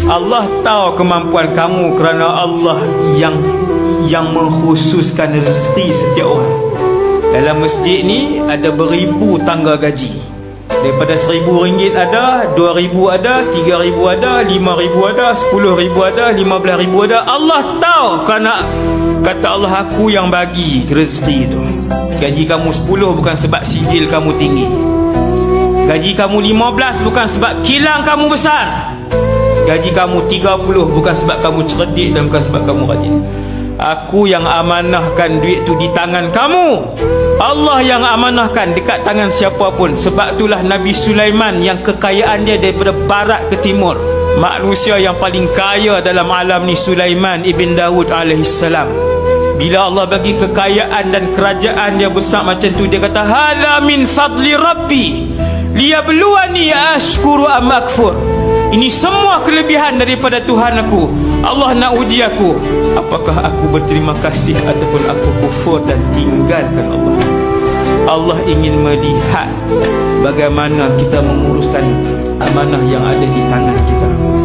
Allah tahu kemampuan kamu, kerana Allah yang mengkhususkan rezeki setiap orang. Dalam masjid ni ada beribu tangga gaji. Daripada RM1,000 ada, RM2,000 ada, RM3,000 ada, RM5,000 ada, RM10,000 ada, RM15,000 ada. Allah tahu, kerana kata Allah, aku yang bagi rezeki itu. Gaji kamu 10 bukan sebab sijil kamu tinggi. Gaji kamu 15 bukan sebab kilang kamu besar. Gaji kamu 30 bukan sebab kamu cerdik dan bukan sebab kamu rajin. Aku yang amanahkan duit tu di tangan kamu. Allah yang amanahkan dekat tangan siapa pun. Sebab itulah Nabi Sulaiman yang kekayaan dia daripada barat ke timur. Manusia yang paling kaya dalam alam ni Sulaiman ibn Dawud alaihissalam. Bila Allah bagi kekayaan dan kerajaan dia besar macam tu, dia kata hadza min fadli rabbi liyabluwani ashkuru am akfur. Ini semua kelebihan daripada Tuhan aku. Allah nak uji aku, apakah aku berterima kasih ataupun aku kufur dan tinggalkan Allah. Allah ingin melihat bagaimana kita menguruskan amanah yang ada di tangan kita.